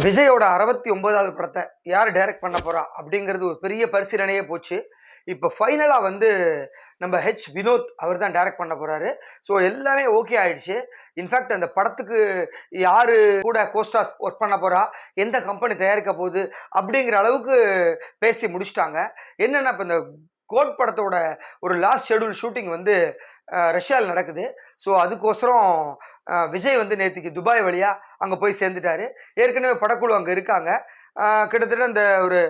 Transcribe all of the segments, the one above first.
விஜயோட 69வது படத்தை யார் டைரக்ட் பண்ண போறா அப்படிங்கிறது ஒரு பெரிய பரிசீலனையே போச்சு. இப்போ ஃபைனலா வந்து நம்ம வினோத் அவர் தான் டைரக்ட் பண்ண போறாரு. ஸோ எல்லாமே ஓகே ஆயிடுச்சு. இன்ஃபேக்ட் அந்த படத்துக்கு யாரு கூட கோஸ்டாஸ் ஒர்க் பண்ண போறா, எந்த கம்பெனி தயாரிக்க போகுது அப்படிங்கிற அளவுக்கு பேசி முடிச்சிட்டாங்க. என்னன்னா இப்போ இந்த கோட் படத்தோட ஒரு லாஸ்ட் ஷெடியூல் ஷூட்டிங் வந்து ரஷ்யாவில் நடக்குது. ஸோ அதுக்கோசரம் விஜய் வந்து நேற்றுக்கு துபாய் வழியா அங்கே போய் சேர்ந்துட்டாரு. ஏற்கனவே படக்குழு அங்கே இருக்காங்க. கிட்டத்தட்ட அந்த ஒரு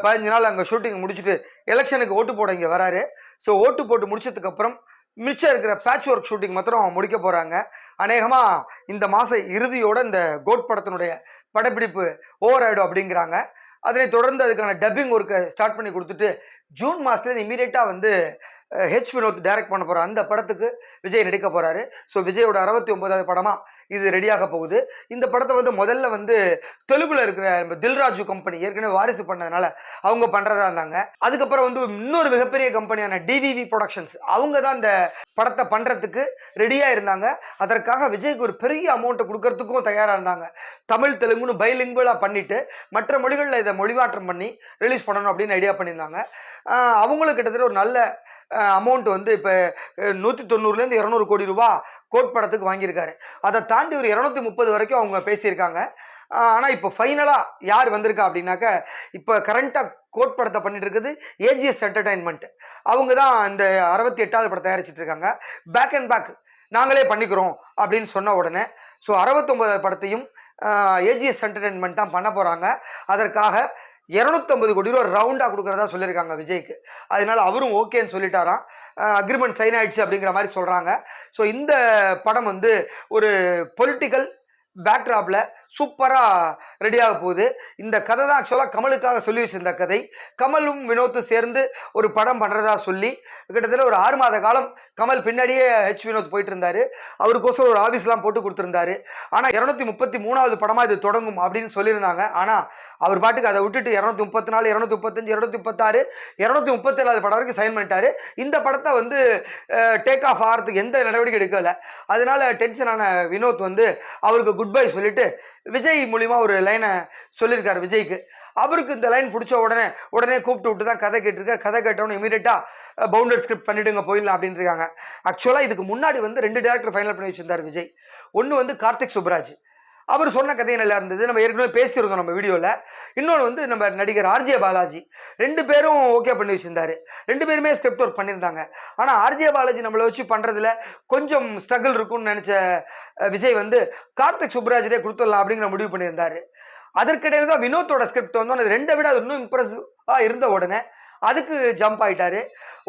15 நாள் அங்கே ஷூட்டிங் முடிச்சுட்டு எலெக்ஷனுக்கு ஓட்டு போட இங்கே வராரு. ஸோ ஓட்டு போட்டு முடிச்சதுக்கப்புறம் மிச்சம் இருக்கிற பேட்ச் ஒர்க் ஷூட்டிங் மாத்திரம் முடிக்க போகிறாங்க. அநேகமாக இந்த மாத இறுதியோட இந்த கோட் படத்தினுடைய படப்பிடிப்பு ஓவர் ஆகிடும் அப்படிங்கிறாங்க. அதனை தொடர்ந்து அதுக்கான டப்பிங் ஒர்க்கை ஸ்டார்ட் பண்ணி கொடுத்துட்டு ஜூன் மாதத்துல இமீடியட்டாக வந்து வினோத் டைரக்ட் பண்ண போகிற அந்த படத்துக்கு விஜய் நடிக்க போகிறாரு. ஸோ விஜயோட 69வது படமாக இது ரெடியாக போகுது. இந்த படத்தை வந்து முதல்ல வந்து தெலுங்குல இருக்கிற தில்ராஜு கம்பெனி ஏற்கனவே வாரிசு பண்ணதுனால அவங்க பண்ணுறதா இருந்தாங்க. அதுக்கப்புறம் வந்து இன்னொரு மிகப்பெரிய கம்பெனியான டிவிவி ப்ரொடக்ஷன்ஸ் அவங்க தான் இந்த படத்தை பண்ணுறதுக்கு ரெடியாக இருந்தாங்க. அதற்காக விஜய்க்கு ஒரு பெரிய அமௌண்ட்டை கொடுக்கறதுக்கும் தயாராக இருந்தாங்க. தமிழ் தெலுங்குன்னு பைலிங்குவலாக பண்ணிவிட்டு மற்ற மொழிகளில் இதை மொழிமாற்றம் பண்ணி ரிலீஸ் பண்ணணும் அப்படின்னு ஐடியா பண்ணியிருந்தாங்க. அவங்களுக்கு கிட்டத்தட்ட ஒரு நல்ல அமௌண்ட் வந்து இப்போ 190லேருந்து 200 கோடி ரூபா கோட் படத்துக்கு வாங்கியிருக்காரு. அதை தாண்டி ஒரு 230 வரைக்கும் அவங்க பேசியிருக்காங்க. ஆனால் இப்போ ஃபைனலாக யார் வந்திருக்கா அப்படின்னாக்க, இப்போ கரண்ட்டாக கோட் படத்தை பண்ணிட்டு இருக்குது ஏஜிஎஸ் என்டர்டைன்மெண்ட். அவங்க தான் இந்த 68வது படத்தை தயாரிச்சிட்டு இருக்காங்க. பேக் அண்ட் பேக் நாங்களே பண்ணிக்கிறோம் அப்படின்னு சொன்ன உடனே ஸோ 69வது படத்தையும் ஏஜிஎஸ் என்டர்டைன்மெண்ட் தான் பண்ண போகிறாங்க. அதற்காக 250 கோடி ரூபா ரவுண்டாக கொடுக்குறதா சொல்லியிருக்காங்க விஜய்க்கு. அதனால அவரும் ஓகேன்னு சொல்லிட்டாராம். அக்ரிமெண்ட் சைன் ஆயிடுச்சு அப்படிங்கிற மாதிரி சொல்கிறாங்க. ஸோ இந்த படம் வந்து ஒரு பொலிட்டிக்கல் பேக்ட்ராப்பில் சூப்பராக ரெடியாக போகுது. இந்த கதை தான் ஆக்சுவலாக கமலுக்காக சொல்லி வச்சிருந்த கதை. கமலும் வினோத்தும் சேர்ந்து ஒரு படம் பண்ணுறதா சொல்லி கிட்டத்தட்ட ஒரு 6 மாத காலம் கமல் பின்னாடியே வினோத் போயிட்டு இருந்தார். அவருக்கோசம் ஒரு ஆஃபீஸ்லாம் போட்டு கொடுத்துருந்தாரு. ஆனால் 233வது படமாக இது தொடங்கும் அப்படின்னு சொல்லியிருந்தாங்க. ஆனால் அவர் பாட்டுக்கு அதை விட்டுட்டு 234, 235, 236, 237வது படம் வரைக்கும் சைன் பண்ணிட்டாரு. இந்த படத்தை வந்து டேக் ஆஃப் ஆகிறதுக்கு எந்த நடவடிக்கை எடுக்கலை. அதனால டென்ஷனான வினோத் வந்து அவருக்கு குட் பை சொல்லிட்டு விஜய் மூலிமா ஒரு லைனை சொல்லியிருக்காரு விஜய்க்கு. அவருக்கு இந்த லைன் பிடிச்ச உடனே கூப்பிட்டு விட்டு தான் கதை கேட்டிருக்காரு. கதை கேட்டவொன்னே இமீடியட்டாக பவுண்டட் ஸ்கிரிப்ட் பண்ணிவிடுங்க போயிடலாம் அப்படின்னு இருக்காங்க. ஆக்சுவலாக இதுக்கு முன்னாடி வந்து 2 டேரக்டர் ஃபைனல் பண்ணி வச்சிருந்தார் விஜய். ஒன்று வந்து கார்த்திக் சுப்ராஜ், அவர் சொன்ன கதை நல்லா இருந்தது, நம்ம ஏற்கனவே பேசியிருந்தோம் நம்ம வீடியோவில். இன்னொன்று வந்து நம்ம நடிகர் ஆர்ஜே பாலாஜி, 2 பேரும் ஓகே பண்ணி வச்சுருந்தாரு. 2 பேருமே ஸ்கிரிப்ட் ஒர்க் பண்ணியிருந்தாங்க. ஆனால் ஆர்ஜே பாலாஜி நம்மளை வச்சு பண்ணுறதுல கொஞ்சம் ஸ்ட்ரகிள் இருக்குன்னு நினச்ச விஜய் வந்து கார்த்திக் சுப்ராஜிலே கொடுத்துடலாம் அப்படிங்கிற முடிவு பண்ணியிருந்தார். அதற்கிடையில் தான் வினோத்தோட ஸ்கிரிப்ட் வந்து அது 2 விட அது இன்னும் இம்ப்ரெசிவாக இருந்த உடனே அதுக்கு ஜம்ப் ஆகிட்டாரு.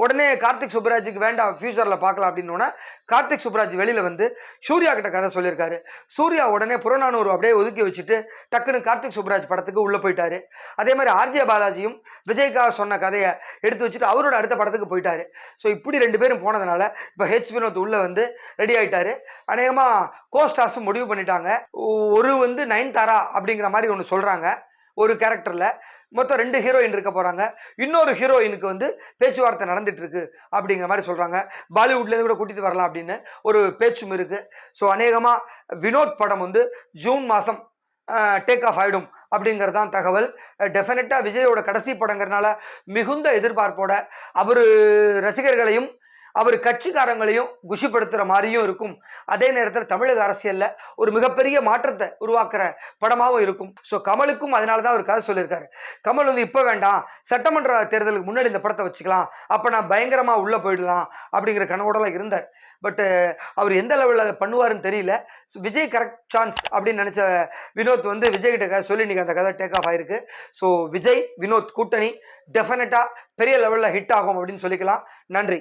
உடனே கார்த்திக் சுப்ராஜுக்கு வேண்டாம் ஃபியூச்சரில் பார்க்கலாம் அப்படின்னோன்னா கார்த்திக் சுப்ராஜ் வெளியில் வந்து சூர்யா கிட்ட கதை சொல்லியிருக்காரு. சூர்யா உடனே புறநானூறு அப்படியே ஒதுக்கி வச்சுட்டு டக்குன்னு கார்த்திக் சுப்ராஜ் படத்துக்கு உள்ளே போயிட்டாரு. அதே மாதிரி ஆர்ஜே பாலாஜியும் விஜய்க்காக சொன்ன கதையை எடுத்து வச்சுட்டு அவரோட அடுத்த படத்துக்கு போயிட்டாரு. ஸோ இப்படி 2 பேரும் போனதுனால இப்போ வினோத் உள்ளே வந்து ரெடி ஆகிட்டாரு. அநேகமாக கோஸ்டாஸும் முடிவு பண்ணிட்டாங்க. ஒரு வந்து நயன்தாரா அப்படிங்கிற மாதிரி ஒன்று சொல்கிறாங்க. ஒரு கேரக்டரில் மொத்தம் 2 ஹீரோயின் இருக்க போகிறாங்க. இன்னொரு ஹீரோயினுக்கு வந்து பேச்சுவார்த்தை நடந்துட்டு இருக்கு அப்படிங்கிற மாதிரி சொல்கிறாங்க. பாலிவுட்லேருந்து கூட கூட்டிகிட்டு வரலாம் அப்படின்னு ஒரு பேச்சும் இருக்குது. ஸோ அநேகமாக வினோத் படம் வந்து ஜூன் மாதம் டேக் ஆஃப் ஆகிடும் அப்படிங்கிறது தான் தகவல். டெஃபினட்டாக விஜயோட கடைசி படங்கிறதுனால மிகுந்த எதிர்பார்ப்போட அவர் ரசிகர்களையும் அவர் கட்சிக்காரங்களையும் குஷிப்படுத்துகிற மாதிரியும் இருக்கும். அதே நேரத்தில் தமிழக அரசியலில் ஒரு மிகப்பெரிய மாற்றத்தை உருவாக்குற படமாகவும் இருக்கும். ஸோ கமலுக்கும் அதனால தான் அவர் கதை சொல்லியிருக்காரு. கமல் வந்து இப்போ வேண்டாம், சட்டமன்ற தேர்தலுக்கு முன்னாடி இந்த படத்தை வச்சுக்கலாம், அப்போ நான் பயங்கரமாக உள்ளே போயிடலாம் அப்படிங்கிற கனவோடலாம் இருந்தார். பட்டு அவர் எந்த லெவலில் அதை பண்ணுவாருன்னு தெரியல. ஸோ விஜய் கரெக்ட் சான்ஸ் அப்படின்னு நினச்ச வினோத் வந்து விஜய்கிட்ட கதை சொல்லி இன்றைக்கி அந்த கதை டேக் ஆஃப் ஆயிருக்கு. ஸோ விஜய் வினோத் கூட்டணி டெஃபினட்டாக பெரிய லெவலில் ஹிட் ஆகும் அப்படின்னு சொல்லிக்கலாம். நன்றி.